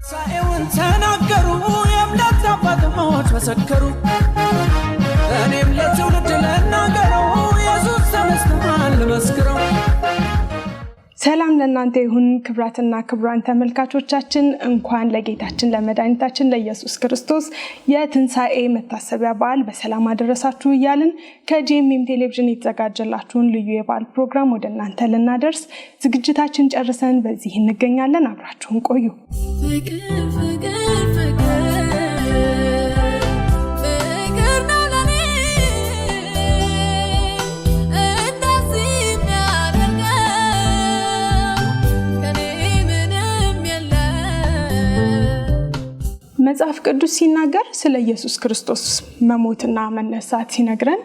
ሳይውን ተናገሩ የእምነት አባቶች መሰከሩ እኔም ለትውልድ ልናገረው ኢየሱስ ተነስቷል መስክረው። ሰላም ለእናንተ ይሁን ክብራትና ክብራን ተመልካቾቻችን፣ እንኳን ለጌታችን ለመድኃኒታችን ለኢየሱስ ክርስቶስ የትንሣኤ መታሰቢያ በዓል በሰላም አደረሳችሁ እያልን ከጂኤምኤም ቴሌቪዥን የተዘጋጀላችሁን ልዩ የበዓል ፕሮግራም ወደ እናንተ ልናደርስ ዝግጅታችን ጨርሰን በዚህ እንገኛለን። አብራችሁን ቆዩ። መጽሐፍ ቅዱስ ሲናገር ስለ ኢየሱስ ክርስቶስ መሞትና መነሳት ሲነግረን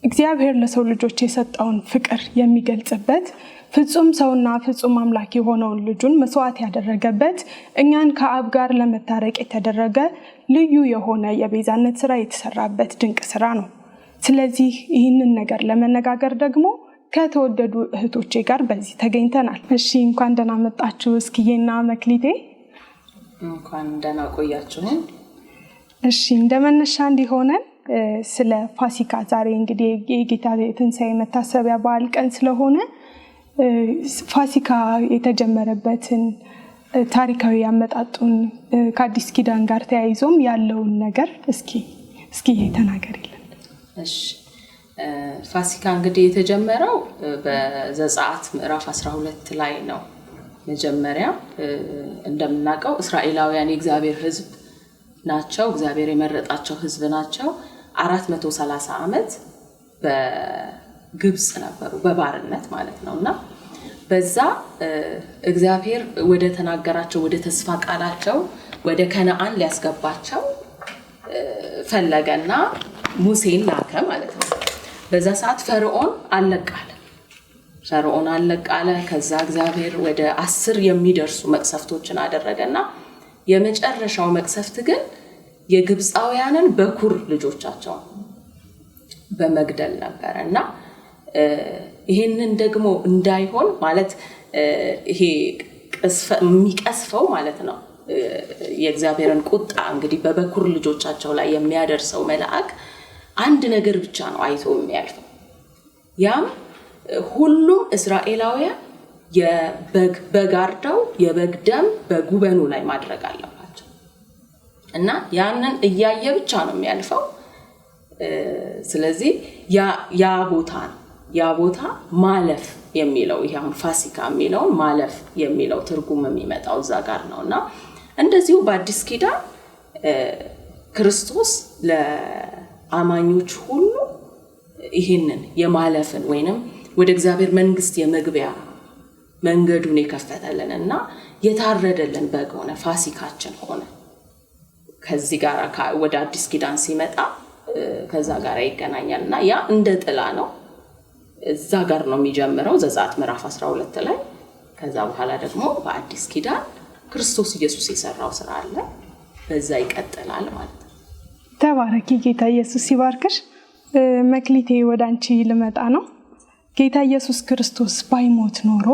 እግዚአብሔር ለሰው ልጆች የሰጠውን ፍቅር የሚገልጽበት ፍጹም ሰውና ፍጹም አምላክ የሆነውን ልጁን መስዋዕት ያደረገበት እኛን ከአብ ጋር ለመታረቅ የተደረገ ልዩ የሆነ የቤዛነት ስራ የተሰራበት ድንቅ ስራ ነው። ስለዚህ ይህንን ነገር ለመነጋገር ደግሞ ከተወደዱ እህቶቼ ጋር በዚህ ተገኝተናል። እሺ፣ እንኳን ደህና መጣችሁ እስኪዬና መክሊቴ። እንኳን ደህና ቆያችሁ። እሺ፣ እንደመነሻ እንዲሆነን ስለ ፋሲካ ዛሬ እንግዲህ የጌታ የትንሣኤ መታሰቢያ በዓል ቀን ስለሆነ ፋሲካ የተጀመረበትን ታሪካዊ ያመጣጡን ከአዲስ ኪዳን ጋር ተያይዞም ያለውን ነገር እስኪ ተናገሪልን። እሺ፣ ፋሲካ እንግዲህ የተጀመረው በዘጸአት ምዕራፍ 12 ላይ ነው። መጀመሪያ እንደምናውቀው እስራኤላውያን የእግዚአብሔር ሕዝብ ናቸው። እግዚአብሔር የመረጣቸው ሕዝብ ናቸው። 430 ዓመት በግብጽ ነበሩ፣ በባርነት ማለት ነውና በዛ እግዚአብሔር ወደ ተናገራቸው ወደ ተስፋ ቃላቸው ወደ ከነዓን ሊያስገባቸው ፈለገና ሙሴን ላከ ማለት ነው። በዛ ሰዓት ፈርዖን አለቃለ። ከዛ እግዚአብሔር ወደ 10 የሚደርሱ መቅሰፍቶችን አደረገና የመጨረሻው መቅሰፍት ግን የግብፃውያንን በኩር ልጆቻቸው በመግደል ነበርና ይሄንን ደግሞ እንዳይሆን ማለት ይሄ የሚቀስፈው ማለት ነው የእግዚአብሔርን ቁጣ እንግዲህ በበኩር ልጆቻቸው ላይ የሚያደርሰው መልአክ አንድ ነገር ብቻ ነው አይቶ የሚያልፈው። ያም ሁሉም እስራኤላውያን በጋርደው የበግ ደም በጉበኑ ላይ ማድረግ አለባቸው እና ያንን እያየ ብቻ ነው የሚያልፈው። ስለዚህ ያ ቦታ ማለፍ የሚለው ይሄ አሁን ፋሲካ የሚለው ማለፍ የሚለው ትርጉም የሚመጣው እዛ ጋር ነውና እንደዚሁ በአዲስ ኪዳን ክርስቶስ ለአማኞች ሁሉ ይሄንን የማለፍን ወይንም ወደ እግዚአብሔር መንግስት የመግቢያ መንገዱን የከፈተልንና የታረደልን በግ ሆነ፣ ፋሲካችን ሆነ። ከዚህ ጋር ወደ አዲስ ኪዳን ሲመጣ ከዛ ጋር ይገናኛልና ያ እንደ ጥላ ነው። እዛ ጋር ነው የሚጀምረው ዘጸአት ምዕራፍ 12 ላይ። ከዛ በኋላ ደግሞ በአዲስ ኪዳን ክርስቶስ ኢየሱስ የሰራው ስራ አለ፣ በዛ ይቀጥላል ማለት ነው። ተባረኪ፣ ጌታ ኢየሱስ ይባርክሽ። መክሊቴ ወደ አንቺ ልመጣ ነው። ጌታ ኢየሱስ ክርስቶስ ባይሞት ኖሮ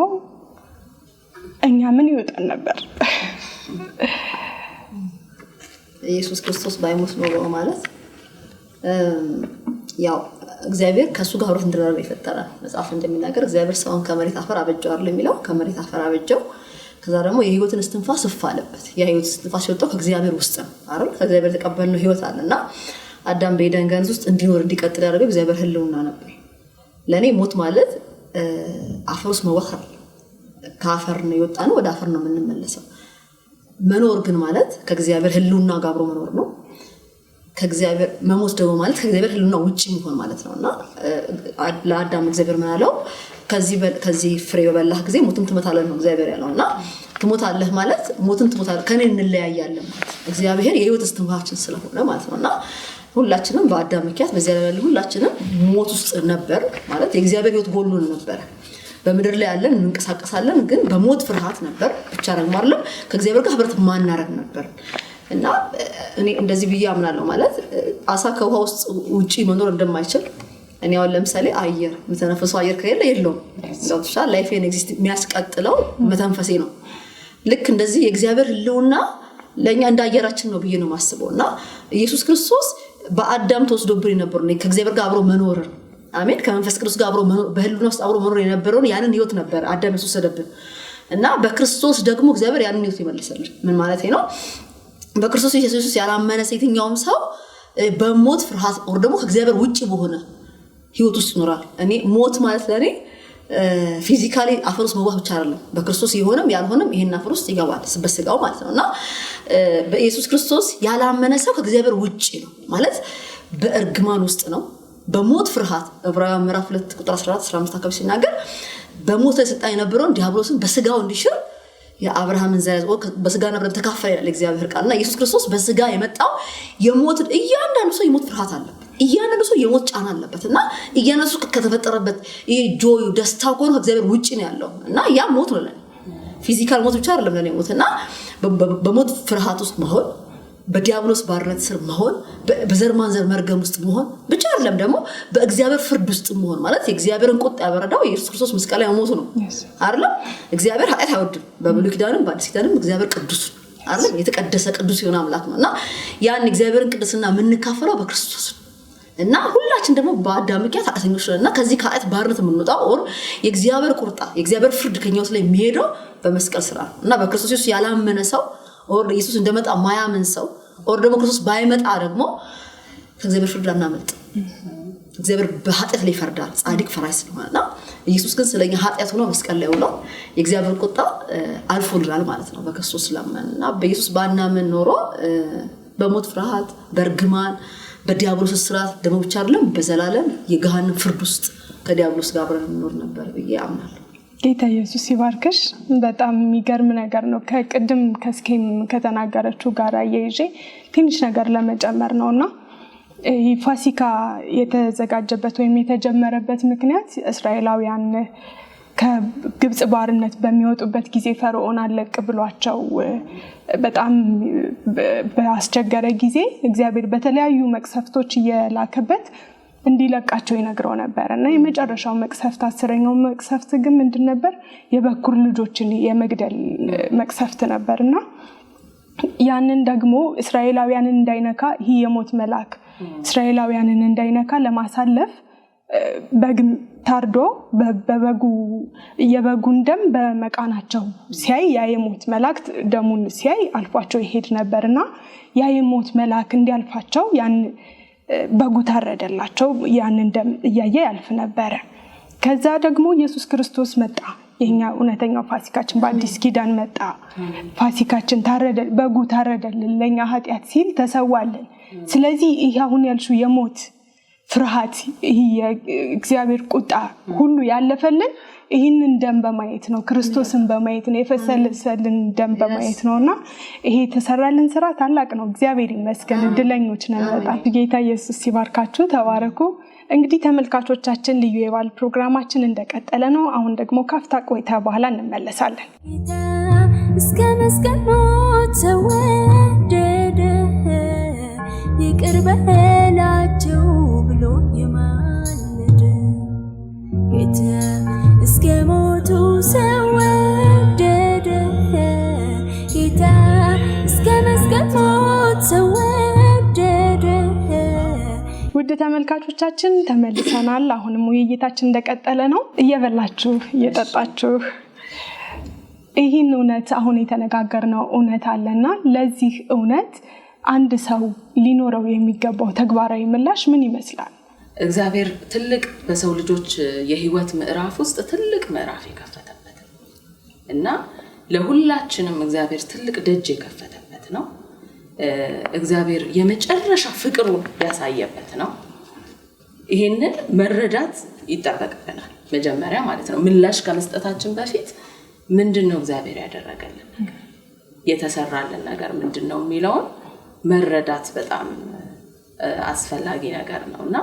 እኛ ምን ይወጣን ነበር? ኢየሱስ ክርስቶስ ባይሞት ኖሮ ማለት ያው እግዚአብሔር ከሱ ጋር አብሮት እንድራራ የፈጠረ መጽሐፍ እንደሚናገር እግዚአብሔር ሰውን ከመሬት አፈር አበጀው አይደል የሚለው። ከመሬት አፈር አበጀው። ከዛ ደግሞ የህይወትን እስትንፋስ አለበት። የህይወት እስትንፋስ የወጣው ከእግዚአብሔር ውስጥ ነው አይደል? ከእግዚአብሔር ተቀበልነው ህይወት አለና አዳም በኤደን ገነት ውስጥ እንዲኖር እንዲቀጥል ያደረገው እግዚአብሔር ህልውና ነበር። ለኔ ሞት ማለት አፈር ውስጥ መወኸር፣ ከአፈር ነው የወጣነው፣ ወደ አፈር ነው የምንመለሰው። መኖር ግን ማለት ከእግዚአብሔር ህልውና ጋር አብሮ መኖር ነው። ከእግዚአብሔር መሞት ደግሞ ማለት ከእግዚአብሔር ህልውና ውጪ መሆን ማለት ነውና ለአዳም እግዚአብሔር ምን አለው? ከዚህ ፍሬ በበላህ ጊዜ ሞትን ትሞታለህ ነው እግዚአብሔር ያለውና ትሞታለህ ማለት ሞትን ትሞታለህ ከኔ እንለያያለን ማለት እግዚአብሔር የህይወት እስትንፋሳችን ስለሆነ ማለት ነውና ሁላችንም በአዳም ምክንያት በዚያ ላይ ሁላችንም ሞት ውስጥ ነበር ማለት የእግዚአብሔር ህይወት ጎሎን ነበር። በመድር ላይ ያለን እንንቀሳቀሳለን፣ ግን በሞት ፍርሃት ነበር። ብቻ ደግሞ አይደለም ከእግዚአብሔር ጋር ህብረት ማናረግ ነበር። እና እኔ እንደዚህ ብዬ አምናለሁ ማለት አሳ ከውሃ ውስጥ ውጪ መኖር እንደማይችል እኔ አሁን ለምሳሌ አየር መተንፈሱ አየር ከሌለ የለውም። ዛውትሻ ላይፌን ኤግዚስት የሚያስቀጥለው መተንፈሴ ነው። ልክ እንደዚህ የእግዚአብሔር ህልውና ለኛ እንዳየራችን ነው ብዬ ነው ማስበውና ኢየሱስ ክርስቶስ በአዳም ተወስዶብን የነበረው ከእግዚአብሔር ጋር አብሮ መኖር አሜን ከመንፈስ ቅዱስ ጋር አብሮ መኖር በህልውና ውስጥ አብሮ መኖር የነበረውን ያንን ህይወት ነበር አዳም ተወሰደብን እና በክርስቶስ ደግሞ እግዚአብሔር ያንን ህይወት ይመልሰልን ምን ማለት ነው በክርስቶስ ኢየሱስ ያላመነ የትኛውም ሰው በሞት ፍርሃት ወር ደግሞ ከእግዚአብሔር ውጪ በሆነ ህይወት ውስጥ ይኖራል እኔ ሞት ማለት ለኔ ፊዚካሊ አፈር ውስጥ መግባት ብቻ አይደለም በክርስቶስ ይሆንም ያልሆንም ይሄን አፈር ውስጥ ይገባል በስጋው ማለት ነውና በኢየሱስ ክርስቶስ ያላመነ ሰው ከእግዚአብሔር ውጪ ነው ማለት በእርግማን ውስጥ ነው በሞት ፍርሃት ዕብራውያን ምዕራፍ 2 ቁጥር 14 15 አካባቢ ሲናገር በሞት ላይ ሰጣ የነበረውን ዲያብሎስን በስጋው እንዲሽር የአብርሃምን ዘር በስጋና በደም ተካፈለ ይላል እግዚአብሔር ቃልና ኢየሱስ ክርስቶስ በስጋ የመጣው የሞት እያንዳንዱ ሰው የሞት ፍርሃት አለበት እያንዳንዱ ሰው የሞት ጫና አለበትና እያንዳንዱ ከተፈጠረበት ይሄ ጆዩ ደስታው ኮን ከእግዚአብሔር ውጪ ነው ያለው እና ያ ሞት ነው ለኔ ፊዚካል ሞት ብቻ አይደለም ለኔ ሞትና በሞት ፍርሃት ውስጥ መሆን በዲያብሎስ ባርነት ስር መሆን በዘር ማንዘር መርገም ውስጥ መሆን ብቻ አይደለም ደግሞ በእግዚአብሔር ፍርድ ውስጥ መሆን ማለት የእግዚአብሔርን ቁጣ ያበረዳው ኢየሱስ ክርስቶስ መስቀል ላይ ሞቱ ነው አይደል እግዚአብሔር ኃጢአት አይወድም በብሉይ ኪዳንም በአዲስ ኪዳንም እግዚአብሔር ቅዱስ አይደል የተቀደሰ ቅዱስ የሆነ አምላክ ነውና ያን እግዚአብሔርን ቅድስና የምንካፈለው በክርስቶስ እና ሁላችን ደግሞ በአዳም ምክንያት ኃጢአተኞች ነንና ከዚህ ከኃጢአት ባርነት የምንወጣው ኦር የእግዚአብሔር ቁጣ የእግዚአብሔር ፍርድ ከኛው ላይ የሚሄደው በመስቀል ስራ ነው እና በክርስቶስ ኢየሱስ ያላመነ ሰው ኦር ኢየሱስ እንደመጣ ማያምን ሰው ኦር ደግሞ ክርስቶስ ባይመጣ ደግሞ ከእግዚአብሔር ፍርድ አናመልጥ እግዚአብሔር በኃጢአት ላይ ይፈርዳል ጻድቅ ፈራጅ ስለሆነና ኢየሱስ ግን ስለኛ ኃጢአት ሆኖ መስቀል ላይ ውሎ የእግዚአብሔር ቁጣ አልፎልናል ማለት ነው በክርስቶስ ስለማንና በኢየሱስ ባናምን ኖሮ በሞት ፍርሃት በርግማን በዲያብሎስ ስራት ደግሞ ብቻ አይደለም በዘላለም የገሃነም ፍርድ ውስጥ ከዲያብሎስ ጋር አብረን እንኖር ነበር ብዬ አምናለሁ ጌታ ኢየሱስ ይባርክሽ በጣም የሚገርም ነገር ነው ከቅድም ከስኬም ከተናገረችው ጋር አያይዤ ትንሽ ነገር ለመጨመር ነውና ፋሲካ የተዘጋጀበት ወይም የተጀመረበት ምክንያት እስራኤላውያን ከግብጽ ባርነት በሚወጡበት ጊዜ ፈርዖን አለቅ ብሏቸው በጣም በአስቸገረ ጊዜ እግዚአብሔር በተለያዩ መቅሰፍቶች እየላከበት እንዲለቃቸው ይነግረው ነበርና የመጨረሻው መቅሰፍት 10ኛው መቅሰፍት ግን ምንድን ነበር የበኩር ልጆችን የመግደል መቅሰፍት ነበርና ያንን ደግሞ እስራኤላውያንን እንዳይነካ ይሄ የሞት መልአክ እስራኤላውያንን እንዳይነካ ለማሳለፍ በግም ታርዶ በበጉ የበጉን ደም በመቃናቸው ሲያይ ያ የሞት መልአክ ደሙን ሲያይ አልፏቸው ይሄድ ነበርና ያ የሞት መልአክ እንዲያልፋቸው ያን በጉ ታረደላቸው ያንን ደም እያየ ያልፍ ነበር ከዛ ደግሞ ኢየሱስ ክርስቶስ መጣ የኛ እውነተኛው ፋሲካችን በአዲስ ኪዳን መጣ ፋሲካችን ታረደ በጉ ታረደልን ለኛ ኃጢአት ሲል ተሰዋልን ስለዚህ ይሄ አሁን ያልሽው የሞት ፍርሃት እግዚአብሔር ቁጣ ሁሉ ያለፈልን ይሄንን ደም በማየት ነው ክርስቶስን በማየት ነው የፈሰሰልን ደም በማየት ነውና ይሄ ተሰራልን ስራ ታላቅ ነው እግዚአብሔር ይመስገን እድለኞች ነን በጣም ጌታ ኢየሱስ ይባርካችሁ ተባረኩ እንግዲህ ተመልካቾቻችን ልዩ የባል ፕሮግራማችን እንደቀጠለ ነው አሁን ደግሞ ካፍታ ቆይታ በኋላ እንመለሳለን እስከ መስቀል ሞት ተወደደ ይቅር በላቸው ብሎ የማለደ ጌታ እስከ ሞቱ ተወደደ ጌታ እስከ መስቀል ሞት ተወደደ ውድ ተመልካቾቻችን ተመልሰናል አሁንም ውይይታችን እንደቀጠለ ነው እየበላችሁ እየጠጣችሁ ይህን እውነት አሁን የተነጋገርነው እውነት አለና ለዚህ እውነት አንድ ሰው ሊኖረው የሚገባው ተግባራዊ ምላሽ ምን ይመስላል እግዚአብሔር ትልቅ በሰው ልጆች የህይወት ምዕራፍ ውስጥ ትልቅ ምዕራፍ የከፈተበት እና ለሁላችንም እግዚአብሔር ትልቅ ደጅ የከፈተበት ነው እግዚአብሔር የመጨረሻ ፍቅሩን ያሳየበት ነው ይሄንን መረዳት ይጠበቅብናል መጀመሪያ ማለት ነው ምላሽ ከመስጠታችን በፊት ምንድነው እግዚአብሔር ያደረገልን የተሰራልን ነገር ምንድነው የሚለውን መረዳት በጣም አስፈላጊ ነገር ነውና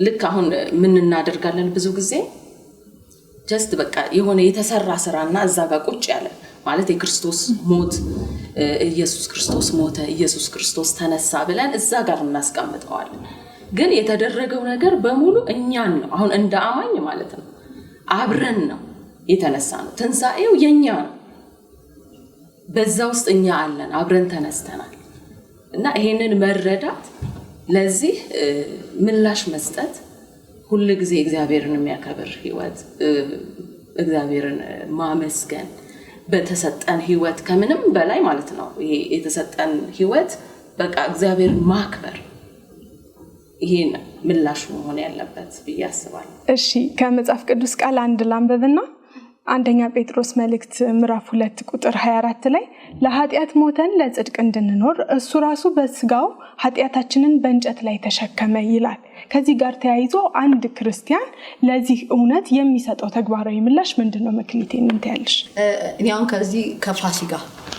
ልክ አሁን ምን እናደርጋለን ብዙ ጊዜ ጀስት በቃ የሆነ የተሰራ ስራና እዛ ጋር ቁጭ ያለ ማለት የክርስቶስ ሞት ኢየሱስ ክርስቶስ ሞተ ኢየሱስ ክርስቶስ ተነሳ ብለን እዛ ጋር እናስቀምጠዋለን ግን የተደረገው ነገር በሙሉ እኛን ነው አሁን እንደ አማኝ ማለት ነው አብረን ነው የተነሳ ነው። ትንሣኤው የኛ ነው። በዛ ውስጥ እኛ አለን፣ አብረን ተነስተናል። እና ይሄንን መረዳት ለዚህ ምላሽ መስጠት ሁሉ ጊዜ እግዚአብሔርን የሚያከብር ህይወት እግዚአብሔርን ማመስገን በተሰጠን ህይወት ከምንም በላይ ማለት ነው። ይሄ የተሰጠን ህይወት በቃ እግዚአብሔርን ማክበር ይሄን ምላሽ መሆን ያለበት ብዬ አስባለሁ። እሺ ከመጽሐፍ ቅዱስ ቃል አንድ ላንብብና አንደኛ ጴጥሮስ መልእክት ምዕራፍ 2 ቁጥር 24 ላይ ለኃጢአት ሞተን ለጽድቅ እንድንኖር እሱ ራሱ በስጋው ኃጢአታችንን በእንጨት ላይ ተሸከመ ይላል። ከዚህ ጋር ተያይዞ አንድ ክርስቲያን ለዚህ እውነት የሚሰጠው ተግባራዊ ምላሽ ምንድነው? መክሊቴ ምን ትያለሽ? እኔ አሁን ከዚህ ከፋሲካ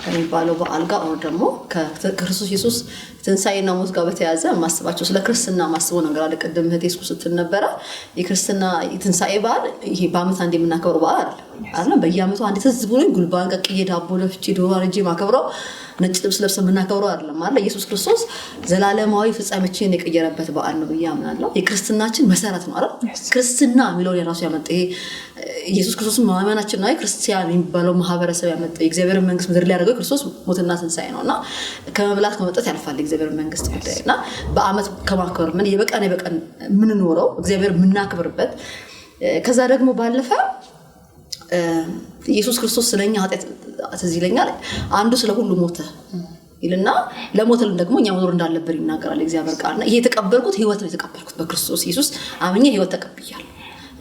ከሚባለው በዓል ጋር አሁን ደግሞ ከክርስቶስ ኢየሱስ ትንሣኤና ሞት ጋር በተያያዘ ማስባቸው ስለ ክርስትና ማስበው ነገር አለ። ቀደም እህቴ ስትል ነበረ የክርስትና የትንሣኤ በዓል ይሄ በዓመት አንዴ የምናከብረው በዓል አይደለም። በየዓመቱ አንዴ ትዝ ብሎኝ ጉልባን ቀቅዬ ዳቦ ለፍቼ ዶሮ አርጄ ማከብረው ነጭ ልብስ ለብሰን የምናከብረው አይደለም ማለት ኢየሱስ ክርስቶስ ዘላለማዊ ፍጻሜያችንን የቀየረበት በዓል ነው ብዬ አምናለሁ። የክርስትናችን መሰረት ነው አይደል? ክርስትና የሚለውን የራሱ ያመጣ ይሄ ኢየሱስ ክርስቶስ ማመናችን ነው። ክርስቲያን የሚባለው ማህበረሰብ ያመጣ የእግዚአብሔር መንግስት ምድር ላይ ያደረገው ክርስቶስ ሞትና ትንሣኤ ነውና ከመብላት ከመጠጥ ያልፋል የእግዚአብሔር መንግስት ጉዳይና በአመት ከማክበር ምን የበቀን ምን ኖረው እግዚአብሔር ምናክብርበት ከዛ ደግሞ ባለፈ ኢየሱስ ክርስቶስ ስለኛ ኃጢአት ተዝይለኛል አንዱ ስለ ሁሉ ሞተ ይልና ለሞተልን ደግሞ እኛ መኖር እንዳለብን ይናገራል እግዚአብሔር ቃልና ይሄ የተቀበልኩት ህይወት ነው የተቀበልኩት በክርስቶስ ኢየሱስ አምኜ ህይወት ተቀብያለሁ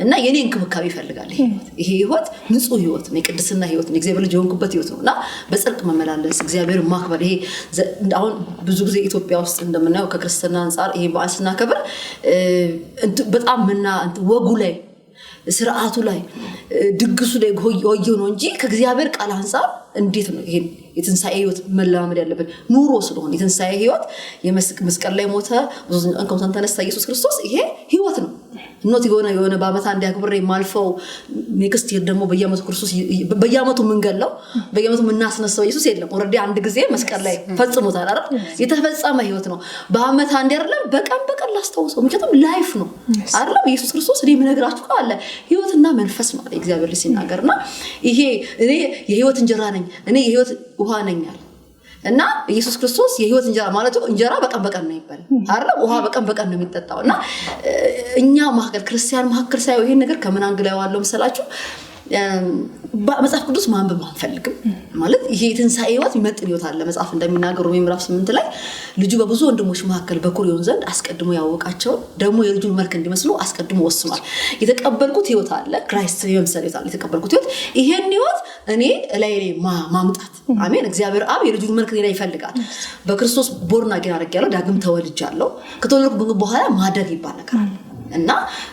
እና የኔ እንክብካቤ ይፈልጋል ይሄ ህይወት ንጹህ ህይወት ነው የቅድስና ህይወት ነው እግዚአብሔር ልጅ የሆንኩበት ህይወት ነውና በጽድቅ መመላለስ እግዚአብሔር ማክበር ይሄ አሁን ብዙ ጊዜ ኢትዮጵያ ውስጥ እንደምናየው ከክርስትና አንፃር ይሄ በዓል ስናከብር በጣም ወጉ ላይ ስርዓቱ ላይ ድግሱ ላይ ሆየው ነው እንጂ ከእግዚአብሔር ቃል አንፃር እንዴት ነው ይሄን የትንሣኤ ህይወት መለማመድ ያለበት ኑሮ ስለሆነ የትንሣኤ ህይወት የመስቀል ላይ ሞተ እንኳን ተነሳ ኢየሱስ ክርስቶስ ይሄ ህይወት ነው ኖት የሆነ በአመት አንድ ያክብሬ ማልፈው ኔክስት ይር ደግሞ በየአመቱ ክርስቶስ በየአመቱ ምንገለው በየአመቱ ምናስነሳው ኢየሱስ የለም ኦሬዲ አንድ ጊዜ መስቀል ላይ ፈጽሞታል አይደል የተፈጸመ ህይወት ነው በአመት አንድ አይደለም በቀን ላስታውሰው ምክንያቱም ላይፍ ነው አይደል ኢየሱስ ክርስቶስ እኔ ምነግራችሁ አለ ህይወትና መንፈስ ነው እግዚአብሔር ሲናገርና ይሄ እኔ የህይወት እንጀራ ነኝ እኔ የህይወት ውሃ ነኝ እና ኢየሱስ ክርስቶስ የህይወት እንጀራ ማለት እንጀራ በቀን ነው ይባላል አይደል ውሃ በቀን ነው የሚጠጣውና እኛ ማህከል ክርስቲያን ማህከል ሳይው ይሄን ነገር ከምን አንግላው አለው መሰላችሁ መጽሐፍ ቅዱስ ማንበብ አንፈልግም ማለት ይሄ ትንሣኤ ህይወት ይመጥን ህይወት አለ መጽሐፍ እንደሚናገር ምዕራፍ 8 ላይ ልጁ በብዙ ወንድሞች መካከል በኩር ይሆን ዘንድ አስቀድሞ ያወቃቸው ደግሞ የልጁን መልክ እንዲመስሉ አስቀድሞ ወስኗል የተቀበልኩት ህይወት አለ ክራይስት የምሳሌ ህይወት አለ የተቀበልኩት ህይወት ይሄን ህይወት እኔ ላይ ማምጣት አሜን እግዚአብሔር አብ የልጁን መልክ ላይ ይፈልጋል በክርስቶስ ቦርና ግን አረጋለሁ ዳግም ተወልጃለሁ ከተወለድኩ በኋላ ማደግ ይባል ነገር እና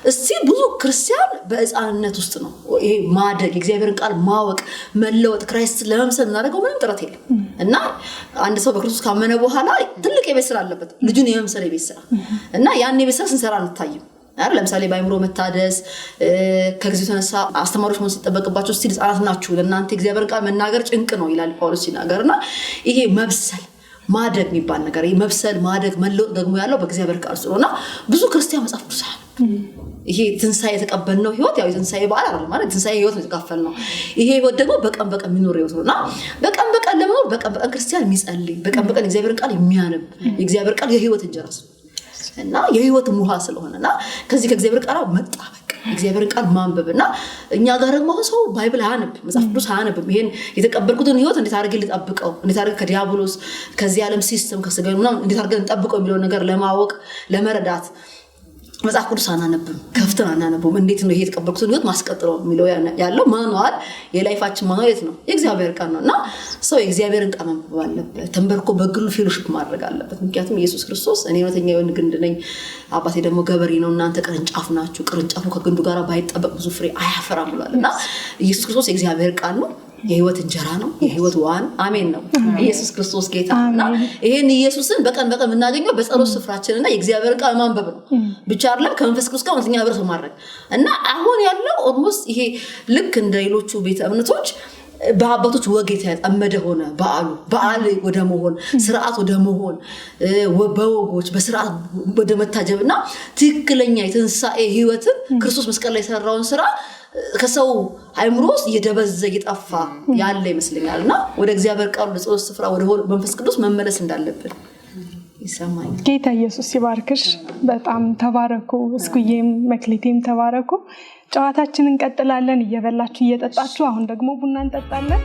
እስቲ ብዙ ክርስቲያን በእጻንነት ውስጥ ነው ይሄ ማደግ እግዚአብሔርን ቃል ማወቅ መለወጥ ክራይስት ለመምሰል እናደርገው ምንም ጥረት የለም እና አንድ ሰው በክርስቶስ ካመነ በኋላ ትልቅ የቤት ስራ አለበት ልጁን የመምሰል የቤት ስራ እና ያን የቤት ስራ ስንሰራ እንታይም አይደል ለምሳሌ ባይምሮ መታደስ ከግዚው ተነሳ አስተማሪዎች ምን ሲጠበቅባቸው እስቲ ህፃናት ናችሁ ለእናንተ እግዚአብሔርን ቃል መናገር ጭንቅ ነው ይላል ጳውሎስ ሲናገርና ይሄ መብሰል ማደግ የሚባል ነገር ይሄ መብሰል ማደግ መለወጥ ደግሞ ያለው በእግዚአብሔር ቃል ስለሆነ ብዙ ክርስቲያን መጽሐፍ ቅዱስ ይሄ ትንሣኤ የተቀበልነው ህይወት ያው ትንሣኤ በዓል አይደለም ማለት ትንሣኤ ህይወት ነው የተካፈልነው ይሄ ህይወት ደግሞ በቀን የሚኖር ህይወት ነውና በቀን ለመኖር በቀን ክርስቲያን የሚጸልይ በቀን እግዚአብሔርን ቃል የሚያነብ የእግዚአብሔር ቃል የህይወት እንጀራ እና የህይወት ሙሃ ስለሆነና ከዚህ ከእግዚአብሔር ቃል መጣበቅ እግዚአብሔርን ቃል ማንበብና እኛ ጋር ደግሞ ሰው ባይብል አነብ መጽሐፍ ቅዱስ አነብ ይሄን የተቀበልኩትን ህይወት እንዴት አድርጌ ልጠብቀው እንዴት አድርጌ ከዲያብሎስ ከዚህ ዓለም ሲስተም ከሰገኑና እንዴት አድርጌ ልጠብቀው የሚለው ነገር ለማወቅ ለመረዳት መጽሐፍ ቅዱስ አናነብም ከፍተን አናነብም እንዴት ነው ይሄ የተቀበልኩትን ህይወት ማስቀጥለው የሚለው ያለው ማኑዋል የላይፋችን ማኑዋል የት ነው የእግዚአብሔር ቃል ነውና ሰው የእግዚአብሔርን ቃል ማንበብ አለበት ተንበርኮ በግሉ ፌሎሺፕ ማድረግ አለበት ምክንያቱም ኢየሱስ ክርስቶስ እኔ እውነተኛ የሆነ ግንድ ነኝ አባቴ ደግሞ ገበሬ ነው እናንተ ቅርንጫፍ ናችሁ ቅርንጫፉ ከግንዱ ጋር ባይጠበቅ ብዙ ፍሬ አያፈራም ብሏልና ኢየሱስ ክርስቶስ የእግዚአብሔር ቃል ነው የህይወት እንጀራ ነው የህይወት ዋን አሜን ነው ኢየሱስ ክርስቶስ ጌታና ይሄን ኢየሱስን በቀን እናገኘው በጸሎት ስፍራችንና የእግዚአብሔር ቃል ማንበብ ነው ብቻ አይደለም ከመንፈስ ቅዱስ ጋር ወንተኛ ህብረት ማድረግ እና አሁን ያለው ኦልሞስት ይሄ ልክ እንደ ሌሎቹ ቤተ እምነቶች በአባቶች ወግ የተጠመደ ሆነ በዓል ወደ መሆን ስርዓት ወደ መሆን በወጎች በስርዓት ወደ መታጀብና ትክክለኛ የትንሣኤ ህይወትን ክርስቶስ መስቀል ላይ ሰራውን ስራ ከሰው አይምሮ ውስጥ እየደበዘዘ እየጠፋ ያለ ይመስለኛልና ወደ እግዚአብሔር ቃል ለጸሎት ስፍራ ወደ መንፈስ ቅዱስ መመለስ እንዳለብን ይሰማኝ። ጌታ ኢየሱስ ይባርክሽ። በጣም ተባረኩ። እስኩዬም መክሊቴም ተባረኩ። ጨዋታችንን እንቀጥላለን እየበላችሁ እየጠጣችሁ። አሁን ደግሞ ቡና እንጠጣለን።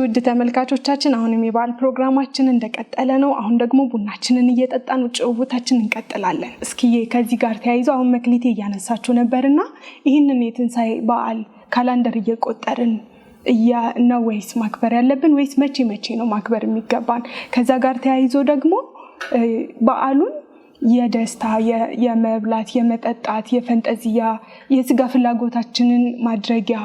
ውድ ተመልካቾቻችን አሁንም የበዓል ፕሮግራማችን እንደቀጠለ ነው። አሁን ደግሞ ቡናችንን እየጠጣን ጭውውታችንን እንቀጥላለን። እስኪ ከዚህ ጋር ተያይዞ አሁን መክሊቴ እያነሳችሁ ነበርና ይህንን የትንሣኤ በዓል ካላንደር እየቆጠርን ነው ወይስ ማክበር ያለብን ወይስ መቼ ነው ማክበር የሚገባን? ከዛ ጋር ተያይዞ ደግሞ በዓሉን የደስታ የመብላት የመጠጣት የፈንጠዚያ የስጋ ፍላጎታችንን ማድረጊያ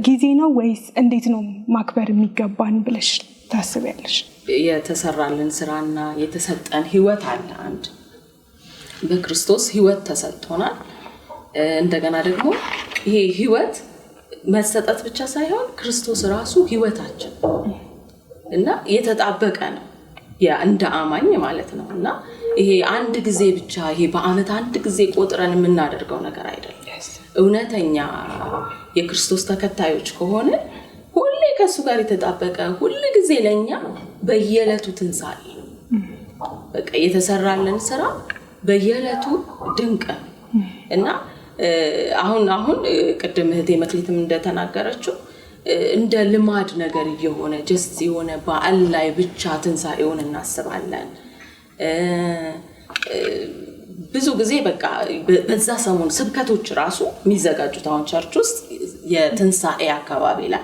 ጊዜ ነው ወይስ እንዴት ነው ማክበር የሚገባን ብለሽ ታስቢያለሽ? የተሰራልን ስራና የተሰጠን ህይወት አለ። አንድ በክርስቶስ ህይወት ተሰጥቶናል። እንደገና ደግሞ ይሄ ህይወት መሰጠት ብቻ ሳይሆን ክርስቶስ ራሱ ህይወታችን እና የተጣበቀ ነው እንደ አማኝ ማለት ነው። እና ይሄ አንድ ጊዜ ብቻ ይሄ በአመት አንድ ጊዜ ቆጥረን የምናደርገው ነገር አይደለም። እውነተኛ የክርስቶስ ተከታዮች ከሆነ ሁሌ ከሱ ጋር የተጣበቀ ሁሉ ጊዜ ለኛ በየዕለቱ ትንሣኤ ነው። በቃ የተሰራልን ስራ በየዕለቱ ድንቅ ነው እና አሁን ቅድም እህቴ መክሊትም እንደተናገረችው እንደ ልማድ ነገር እየሆነ ጀስት የሆነ በዓል ላይ ብቻ ትንሣኤውን እናስባለን። ብዙ ጊዜ በቃ በዛ ሰሞን ስብከቶች ራሱ የሚዘጋጁት አሁን ቸርች ውስጥ የትንሣኤ አካባቢ ላይ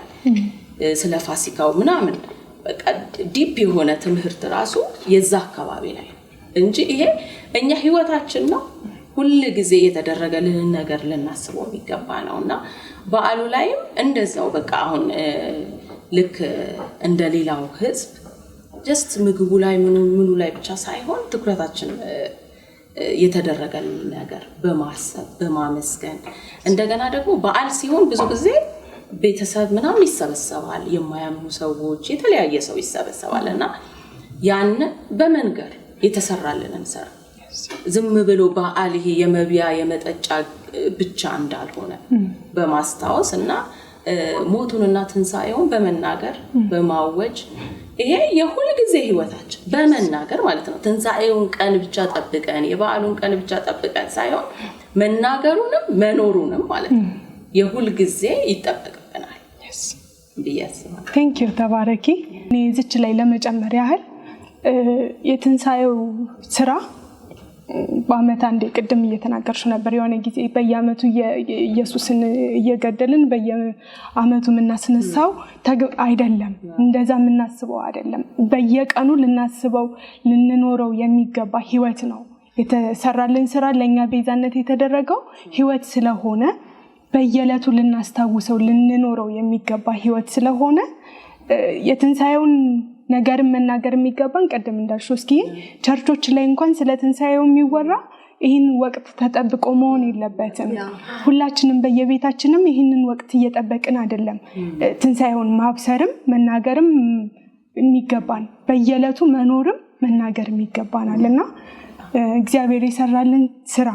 ስለ ፋሲካው ምናምን በቃ ዲፕ የሆነ ትምህርት ራሱ የዛ አካባቢ ላይ እንጂ ይሄ እኛ ህይወታችን ነው። ሁሉ ጊዜ የተደረገልን ነገር ልናስበው የሚገባ ነውና በዓሉ ላይም እንደዛው በቃ አሁን ልክ እንደሌላው ህዝብ ጀስት ምግቡ ላይ ምኑ ላይ ብቻ ሳይሆን ትኩረታችን የተደረገልን ነገር በማሰብ በማመስገን እንደገና ደግሞ በዓል ሲሆን ብዙ ጊዜ ቤተሰብ ምናምን ይሰበሰባል፣ የማያምኑ ሰዎች የተለያየ ሰው ይሰበሰባልና ያን በመንገር የተሰራልንን ስራ ዝም ብሎ በዓል ይሄ የመብያ የመጠጫ ብቻ እንዳልሆነ በማስታወስ እና ሞቱንና ትንሣኤውን በመናገር በማወጅ ይሄ የሁሉ ጊዜ ህይወታችን በመናገር ማለት ነው። ትንሣኤውን ቀን ብቻ ጠብቀን የበዓሉን ቀን ብቻ ጠብቀን ሳይሆን መናገሩንም መኖሩንም ማለት ነው የሁሉ ጊዜ ይጠበቅብናል። ቢያስባለሁ። ቴንክ ዩ ተባረኪ። እኔ እዚች ላይ ለመጨመር ያህል የትንሣኤው ስራ በአመት አንዴ ቅድም እየተናገርሽ ነበር የሆነ ጊዜ በየአመቱ ኢየሱስን እየገደልን በየአመቱ የምናስነሳው አይደለም። እንደዛ የምናስበው አይደለም። በየቀኑ ልናስበው ልንኖረው የሚገባ ህይወት ነው። የተሰራልን ስራ ለኛ ቤዛነት የተደረገው ህይወት ስለሆነ በየዕለቱ ልናስታውሰው ልንኖረው የሚገባ ህይወት ስለሆነ የትንሣኤውን ነገር መናገር የሚገባን ቀደም እንዳልሽው እስኪ ቸርቾች ላይ እንኳን ስለ ትንሣኤው የሚወራ ይህን ወቅት ተጠብቆ መሆን የለበትም። ሁላችንም በየቤታችንም ይህንን ወቅት እየጠበቅን አይደለም። ትንሣኤውን ማብሰርም መናገርም የሚገባን በየዕለቱ መኖርም መናገር የሚገባናልና እግዚአብሔር የሰራልን ስራ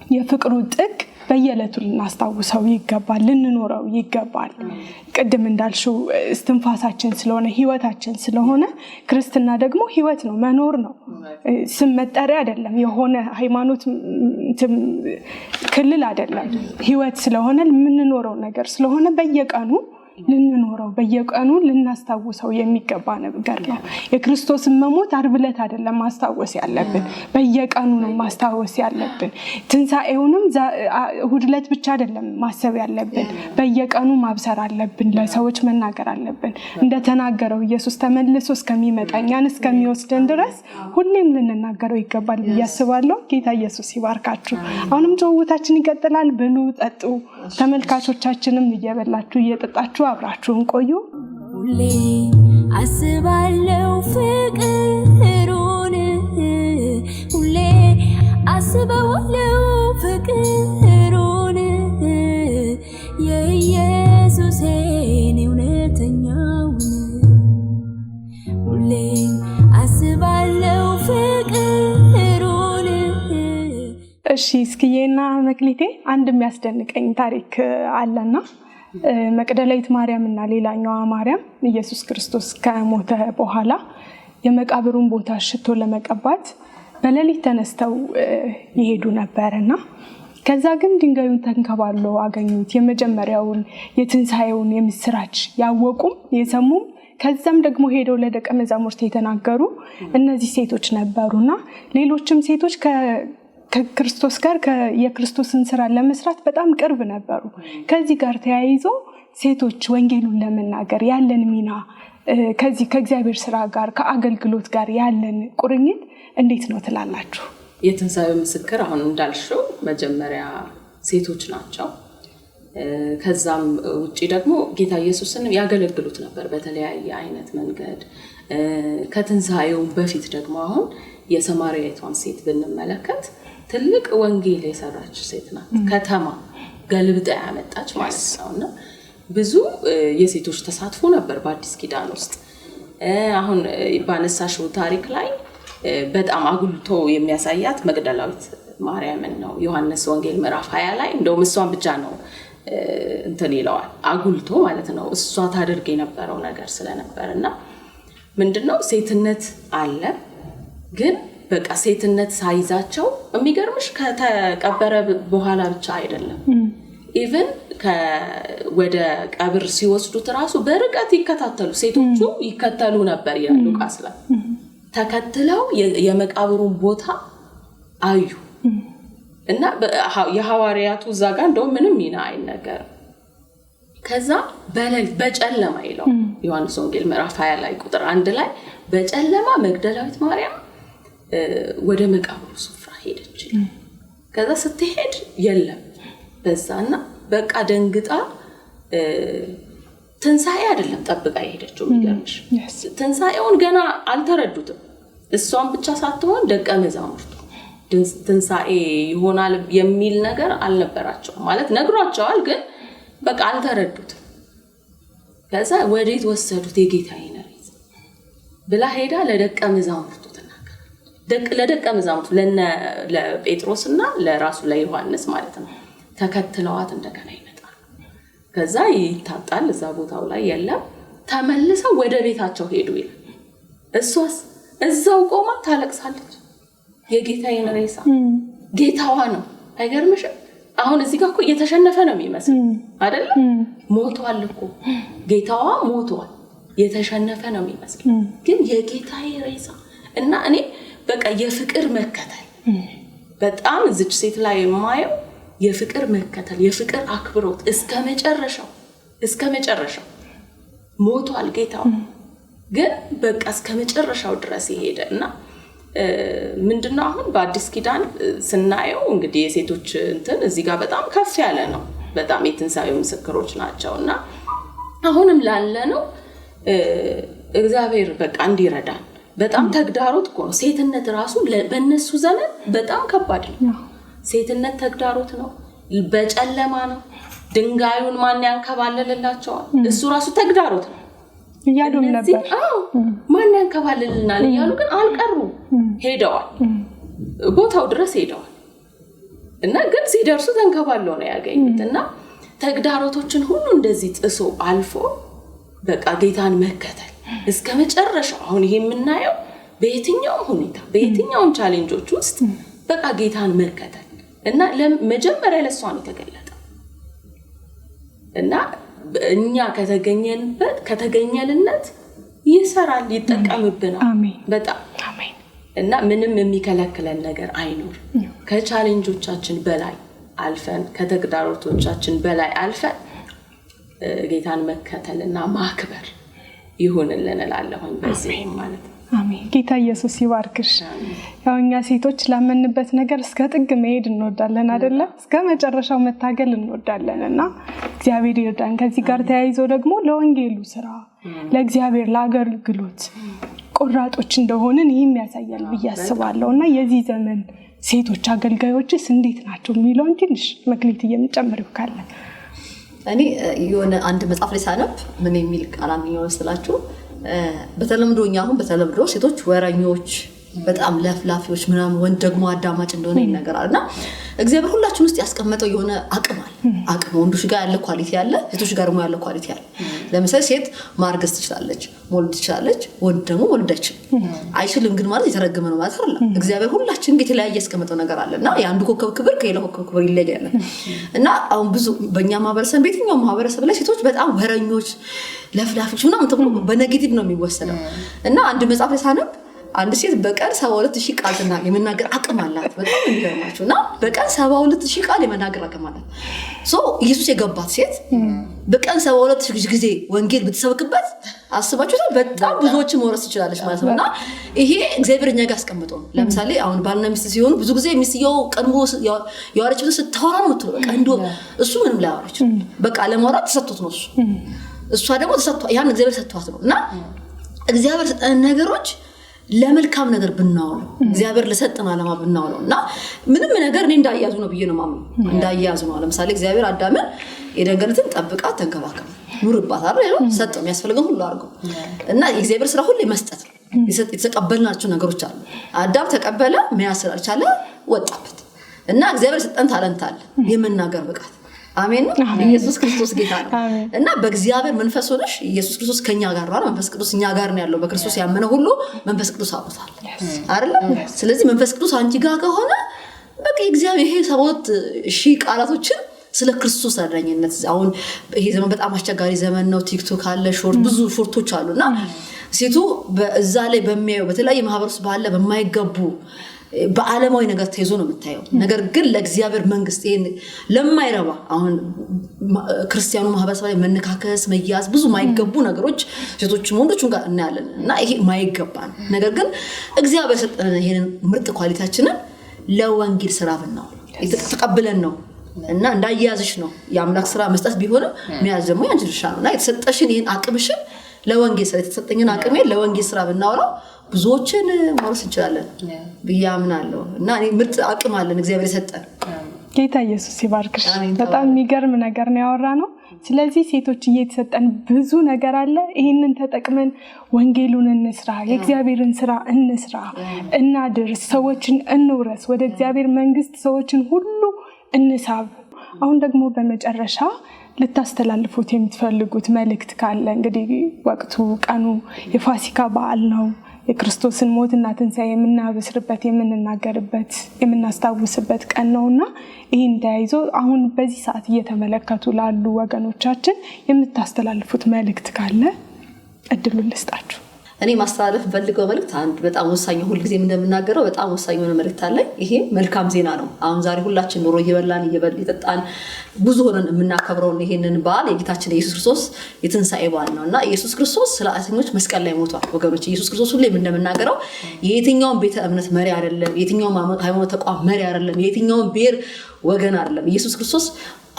የፍቅሩ ጥግ በየዕለቱ ልናስታውሰው ይገባል፣ ልንኖረው ይገባል። ቅድም እንዳልሽው እስትንፋሳችን ስለሆነ ህይወታችን ስለሆነ ክርስትና ደግሞ ህይወት ነው፣ መኖር ነው፣ ስም መጠሪያ አይደለም፣ የሆነ ሃይማኖት ክልል አይደለም። ህይወት ስለሆነ የምንኖረው ነገር ስለሆነ በየቀኑ ልንኖረው በየቀኑ ልናስታውሰው የሚገባ ነገር ነው። የክርስቶስን መሞት ዓርብ ዕለት አይደለም ማስታወስ ያለብን፣ በየቀኑ ነው ማስታወስ ያለብን። ትንሣኤውንም እሑድ ዕለት ብቻ አይደለም ማሰብ ያለብን፣ በየቀኑ ማብሰር አለብን፣ ለሰዎች መናገር አለብን። እንደተናገረው ኢየሱስ ተመልሶ እስከሚመጣ እኛን እስከሚወስደን ድረስ ሁሌም ልንናገረው ይገባል ብዬ አስባለሁ። ጌታ ኢየሱስ ይባርካችሁ። አሁንም ጭውውታችን ይቀጥላል። ብሉ፣ ጠጡ። ተመልካቾቻችንም እየበላችሁ እየጠጣችሁ አብራችሁን ቆዩ። ሁሌ አስባለው ፍቅሩን፣ ሁሌ አስባለው ፍቅሩን፣ የኢየሱስን እውነተኛውን፣ ሁሌ አስባለው ፍቅሩን። እሺ እስኪዬና መክሊቴ አንድ የሚያስደንቀኝ ታሪክ አለና መቅደላዊት ማርያም እና ሌላኛዋ ማርያም ኢየሱስ ክርስቶስ ከሞተ በኋላ የመቃብሩን ቦታ ሽቶ ለመቀባት በሌሊት ተነስተው ይሄዱ ነበርና ከዛ ግን ድንጋዩን ተንከባሎ አገኙት። የመጀመሪያውን የትንሣኤውን የምስራች ያወቁም የሰሙም ከዛም ደግሞ ሄደው ለደቀ መዛሙርት የተናገሩ እነዚህ ሴቶች ነበሩና ሌሎችም ሴቶች ከክርስቶስ ጋር የክርስቶስን ስራ ለመስራት በጣም ቅርብ ነበሩ። ከዚህ ጋር ተያይዞ ሴቶች ወንጌሉን ለመናገር ያለን ሚና ከዚህ ከእግዚአብሔር ስራ ጋር ከአገልግሎት ጋር ያለን ቁርኝት እንዴት ነው ትላላችሁ? የትንሣኤው ምስክር አሁን እንዳልሽው መጀመሪያ ሴቶች ናቸው። ከዛም ውጪ ደግሞ ጌታ ኢየሱስን ያገለግሉት ነበር በተለያየ አይነት መንገድ። ከትንሣኤው በፊት ደግሞ አሁን የሰማርያዊቷን ሴት ብንመለከት ትልቅ ወንጌል የሰራች ሴት ናት። ከተማ ገልብጣ ያመጣች ማለት ነውና ብዙ የሴቶች ተሳትፎ ነበር በአዲስ ኪዳን ውስጥ። አሁን ባነሳሽው ታሪክ ላይ በጣም አጉልቶ የሚያሳያት መግደላዊት ማርያምን ነው። ዮሐንስ ወንጌል ምዕራፍ 20 ላይ እንደውም እሷን ብቻ ነው እንትን ይለዋል አጉልቶ ማለት ነው። እሷ ታደርግ የነበረው ነገር ስለነበርና ምንድነው ሴትነት አለ ግን በቃ ሴትነት ሳይዛቸው የሚገርምሽ ከተቀበረ በኋላ ብቻ አይደለም ኢቭን ወደ ቀብር ሲወስዱት ራሱ በርቀት ይከታተሉ ሴቶቹ ይከተሉ ነበር ይላል ሉቃስ ላይ። ተከትለው የመቃብሩን ቦታ አዩ እና የሐዋርያቱ እዛ ጋር እንደውም ምንም ሚና አይነገርም። ከዛ በጨለማ ይለው ዮሐንስ ወንጌል ምዕራፍ 20 ላይ ቁጥር 1 ላይ በጨለማ መግደላዊት ማርያም ወደ መቃብሩ ስፍራ ሄደች። ከዛ ስትሄድ የለም በዛና በቃ ደንግጣ ትንሣኤ አይደለም ጠብቃ ሄደችው። የሚገርምሽ ትንሣኤውን ገና አልተረዱትም። እሷን ብቻ ሳትሆን ደቀ መዛሙርቱ ትንሣኤ ይሆናል የሚል ነገር አልነበራቸውም። ማለት ነግሯቸዋል ግን በቃ አልተረዱትም። ከዛ ወዴት ወሰዱት? የጌታዬን ሬሳ ብላ ሄዳ ለደቀ መዛሙርቱ ለደቀ መዛሙርቱ ለጴጥሮስና ለራሱ ለዮሐንስ ማለት ነው ተከትለዋት እንደገና ይመጣሉ። ከዛ ይታጣል እዛ ቦታው ላይ የለም። ተመልሰው ወደ ቤታቸው ሄዱ ይላል። እሷስ እዛው ቆማ ታለቅሳለች። የጌታዬን ሬሳ ጌታዋ ነው። አይገርምሽም? አሁን እዚህ ጋር እኮ እየተሸነፈ ነው የሚመስል አይደል? ሞቷል እኮ ጌታዋ ሞቷል። የተሸነፈ ነው የሚመስል ግን የጌታዬ ሬሳ እና እኔ በቃ የፍቅር መከተል በጣም እዚች ሴት ላይ የማየው የፍቅር መከተል የፍቅር አክብሮት እስከመጨረሻው ሞቷል ጌታው ግን በቃ እስከመጨረሻው ድረስ ይሄደና ምንድነው አሁን በአዲስ ኪዳን ስናየው እንግዲህ የሴቶች እንትን እዚህ ጋር በጣም ከፍ ያለ ነው። በጣም የትንሣኤው ምስክሮች ናቸውና አሁንም ላለ ነው እግዚአብሔር በቃ እንዲረዳን በጣም ተግዳሮት እኮ ነው። ሴትነት ራሱ በእነሱ ዘመን በጣም ከባድ ነው። ሴትነት ተግዳሮት ነው። በጨለማ ነው። ድንጋዩን ማን ያንከባለልላቸዋል? እሱ ራሱ ተግዳሮት ነው። ያሉም ነበር ማን ያንከባለልናል እያሉ ግን አልቀሩ ሄደዋል። ቦታው ድረስ ሄደዋል። እና ግን ሲደርሱ ተንከባለው ነው ያገኙት እና ተግዳሮቶችን ሁሉ እንደዚህ ጥሶ አልፎ በቃ ጌታን መከተል እስከ መጨረሻው አሁን ይሄ የምናየው በየትኛውም ሁኔታ በየትኛውም ቻሌንጆች ውስጥ በቃ ጌታን መከተል እና ለመጀመሪያ ለሷ ነው የተገለጠው እና እኛ ከተገኘልነት ይሰራል ይጠቀምብናል በጣም አሜን እና ምንም የሚከለክለን ነገር አይኖር ከቻሌንጆቻችን በላይ አልፈን ከተግዳሮቶቻችን በላይ አልፈን ጌታን መከተልና ማክበር ይሁንልን እላለሁኝ በዚህ ማለት ነው አሜን ጌታ ኢየሱስ ይባርክሽ ያው እኛ ሴቶች ላመንበት ነገር እስከ ጥግ መሄድ እንወዳለን አይደለ እስከ መጨረሻው መታገል እንወዳለንና እግዚአብሔር ይርዳን ከዚህ ጋር ተያይዞ ደግሞ ለወንጌሉ ስራ ለእግዚአብሔር ለአገልግሎት ቆራጦች እንደሆነን ይሄም ያሳያል ብያስባለሁና የዚህ ዘመን ሴቶች አገልጋዮችስ እንዴት ናቸው የሚለውን ትንሽ መክሊት እየምጨምረው ካለ እኔ የሆነ አንድ መጽሐፍ ላይ ሳነብ ምን የሚል ቃል አገኘሁ መሰላችሁ በተለምዶኛ አሁን በተለምዶ ሴቶች ወራኞች በጣም ለፍላፊዎች ምናምን ወንድ ደግሞ አዳማጭ እንደሆነ ይነገራልና እግዚአብሔር ሁላችን ውስጥ ያስቀመጠው የሆነ አቅም ወንዶች ጋር ያለ ኳሊቲ ያለ ሴቶች ጋር ደግሞ ያለ ኳሊቲ ያለ ለምሳሌ ሴት ማርገዝ ትችላለች ሞልድ ትችላለች ወንድ ደግሞ ወልደች አይችልም ግን ማለት የተረገመ ነው ማለት አይደለም እግዚአብሔር ሁላችን የተለያየ ያስቀመጠው ነገር አለና የአንዱ ኮከብ ክብር ከሌላው ኮከብ ክብር ይለያያል እና አሁን ብዙ በእኛ ማህበረሰብ በየትኛው ማህበረሰብ ላይ ሴቶች በጣም ወረኞች ለፍላፊዎች ምናምን ተብሎ በኔጌቲቭ ነው የሚወሰደው እና አንድ መጽሐፍ ላይ ሳነብ አንድ ሴት በቀን 72000 ቃልና የመናገር አቅም አላት በጣም ይገርማችሁና በቀን 72000 ቃል የመናገር አቅም አላት ኢየሱስ የገባት ሴት በቀን 72000 ጊዜ ወንጌል ብትሰብክበት አስባችሁታል በጣም ብዙዎችን መውረስ ትችላለች ማለት ነውና ይሄ እግዚአብሔር እኛ ጋር አስቀምጠው ለምሳሌ አሁን ባልና ሚስት ሲሆኑ ብዙ ጊዜ ሚስትየው ቀድሞ ያወራችው ስታወራ ነው የምትለው በቃ እንደው እሱ ምንም ላያወራች በቃ ለማውራት ተሰጥቶት ነው እሷ ደግሞ ተሰጥቷ ያን እግዚአብሔር ሰጥቷት ነውና እግዚአብሔር ነገሮች ለመልካም ነገር ብናውለው እግዚአብሔር ለሰጠን ዓላማ ብናውለውና ምንም ነገር እኔ እንዳያዙ ነው ብዬ ነው ማምነው እንዳያዙ ነው ለምሳሌ እግዚአብሔር አዳምን የደንገነትን ጠብቃ ተንከባከበ ኑርባት አይደል ሰጠው የሚያስፈልገው ሁሉ አድርገው እና የእግዚአብሔር ስራ ሁሉ መስጠት ነው የተቀበልናቸው ነገሮች አሉ አዳም ተቀበለ መያዝ አልቻለ ወጣበት እና እግዚአብሔር ሰጠን ታለንት አለ የመናገር ብቃት አሜን ኢየሱስ ክርስቶስ ጌታ ነው እና በእግዚአብሔር መንፈስ ሆነሽ ኢየሱስ ክርስቶስ ከኛ ጋር ነው መንፈስ ቅዱስ እኛ ጋር ነው ያለው በክርስቶስ ያመነ ሁሉ መንፈስ ቅዱስ አብሮታል አይደል ስለዚህ መንፈስ ቅዱስ አንቺ ጋር ከሆነ በቃ እግዚአብሔር ይሄ 7000 ቃላቶችን ስለ ክርስቶስ አዳኝነት አሁን ይሄ ዘመን በጣም አስቸጋሪ ዘመን ነው ቲክቶክ አለ ሾርት ብዙ ሾርቶች አሉና ሴቱ በዛ ላይ በሚያዩ በተለያየ ማህበረሰብ ባለ በማይገቡ በዓለማዊ ነገር ተይዞ ነው የምታየው ነገር ግን ለእግዚአብሔር መንግስት ይሄን ለማይረባ አሁን ክርስቲያኑ ማህበረሰብ ላይ መነካከስ መያዝ ብዙ ማይገቡ ነገሮች ሴቶችም ወንዶችም ጋር እናያለን እና ይሄ ማይገባ ነገር ግን እግዚአብሔር ሰጠን ይሄን ምርጥ ኳሊቲያችንን ለወንጌል ስራ ብናውል ተቀበለን ነው እና እንዳያያዝሽ ነው የአምላክ ስራ መስጠት ቢሆንም መያዝ ደግሞ ያንቺ ድርሻ ነውና የተሰጠሽን ይሄን አቅምሽን ለወንጌል ስራ የተሰጠኝን አቅሜ ለወንጌል ስራ ብናውለው ብዙዎችን ማውረስ እንችላለን ብያምናለሁ እና እኔ ምርጥ አቅም አለን እግዚአብሔር ሰጠን ጌታ ኢየሱስ ይባርክሽ በጣም የሚገርም ነገር ነው ያወራነው ስለዚህ ሴቶች እየተሰጠን ብዙ ነገር አለ ይሄንን ተጠቅመን ወንጌሉን እንስራ የእግዚአብሔርን ስራ እንስራ እናድርስ ሰዎችን እንውረስ ወደ እግዚአብሔር መንግስት ሰዎችን ሁሉ እንሳብ አሁን ደግሞ በመጨረሻ ልታስተላልፉት የምትፈልጉት መልእክት ካለ እንግዲህ ወቅቱ ቀኑ የፋሲካ በዓል ነው የክርስቶስን ሞትና ትንሣኤ የምናበስርበት የምንናገርበት የምናስታውስበት ቀን ነውና ይሄን ተያይዞ አሁን በዚህ ሰዓት እየተመለከቱ ላሉ ወገኖቻችን የምታስተላልፉት መልእክት ካለ እድሉን ልስጣችሁ እኔ ማስተላለፍ ፈልገው መልእክት አንድ በጣም ወሳኝ ሁሉ ጊዜ እንደምናገረው በጣም ወሳኝ የሆነ መልእክት አለ ይሄ መልካም ዜና ነው አሁን ዛሬ ሁላችን ኑሮ እየበላን እየጠጣን ብዙ ሆነን የምናከብረው ይሄንን በዓል የጌታችን ኢየሱስ ክርስቶስ የትንሣኤ በዓል ነውና ኢየሱስ ክርስቶስ ስለ ኃጢአተኞች መስቀል ላይ ሞቷል ወገኖች ኢየሱስ ክርስቶስ ሁሌ እንደምናገረው የትኛውን ቤተ እምነት መሪ አይደለም የትኛውን ሃይማኖት ተቋም መሪ አይደለም የትኛውን ብሔር ወገን አይደለም ኢየሱስ ክርስቶስ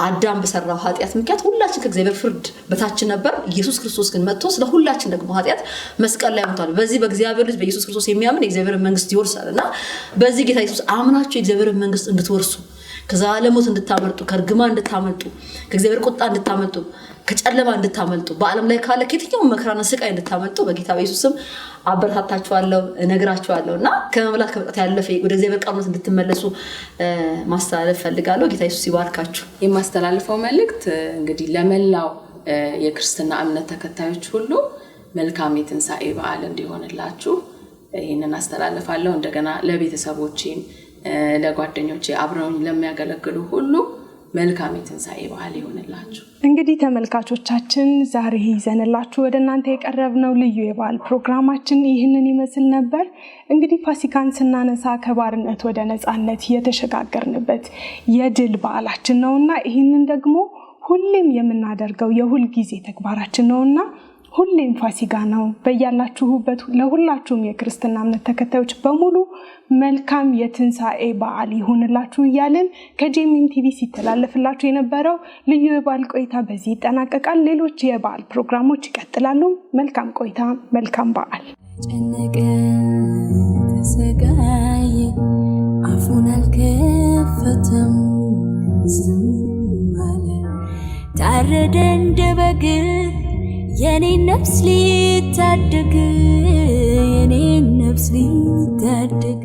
አዳም በሰራው ኃጢአት ምክንያት ሁላችን ከእግዚአብሔር ፍርድ በታች ነበር ኢየሱስ ክርስቶስ ግን መጥቶ ስለ ሁላችን ደግሞ ኃጢአት መስቀል ላይ ሞቷል በዚህ በእግዚአብሔር ልጅ በኢየሱስ ክርስቶስ የሚያምን የእግዚአብሔር መንግስት ይወርሳልና በዚህ ጌታ ኢየሱስ አምናችሁ የእግዚአብሔር መንግስት እንድትወርሱ ከዛለሞት እንድታመልጡ ከርግማ እንድታመልጡ ከእግዚአብሔር ቁጣ እንድታመልጡ ከጨለማ እንድታመልጡ በአለም ላይ ካለ ከየትኛው መከራና ስቃይ እንድታመልጡ በጌታ በኢየሱስ ስም አበረታታችኋለሁ እነግራችኋለሁና ከመብላት ከመጣት ያለፈ ወደ እግዚአብሔር ቃል እንድትመለሱ ማስተላለፍ ፈልጋለሁ። ጌታ ኢየሱስ ይባርካችሁ። የማስተላልፈው መልእክት እንግዲህ ለመላው የክርስትና እምነት ተከታዮች ሁሉ መልካም የትንሣኤ በዓል እንዲሆንላችሁ ይሄንን አስተላልፋለሁ። እንደገና ለቤተሰቦቼም ለጓደኞቼ አብረውኝ ለሚያገለግሉ ሁሉ መልካም የትንሣኤ በዓል ይሆንላችሁ። እንግዲህ ተመልካቾቻችን ዛሬ ይዘንላችሁ ወደ እናንተ የቀረብነው ልዩ የበዓል ፕሮግራማችን ይህንን ይመስል ነበር። እንግዲህ ፋሲካን ስናነሳ ከባርነት ወደ ነፃነት የተሸጋገርንበት የድል በዓላችን ነውና ይህንን ደግሞ ሁሌም የምናደርገው የሁል ጊዜ ተግባራችን ነውና ሁሌም ፋሲካ ነው። በእያላችሁበት ለሁላችሁም የክርስትና እምነት ተከታዮች በሙሉ መልካም የትንሣኤ በዓል ይሁንላችሁ እያልን ከጄኤምኤም ቲቪ ሲተላለፍላችሁ የነበረው ልዩ የበዓል ቆይታ በዚህ ይጠናቀቃል። ሌሎች የበዓል ፕሮግራሞች ይቀጥላሉ። መልካም ቆይታ፣ መልካም በዓል። ጨነቀ ተሰቃየ አፉን አልከፈተም ዝም አለ ታረደ እንደ በግ የኔ ነፍስ ሊታደግ የኔ ነፍስ ሊታደግ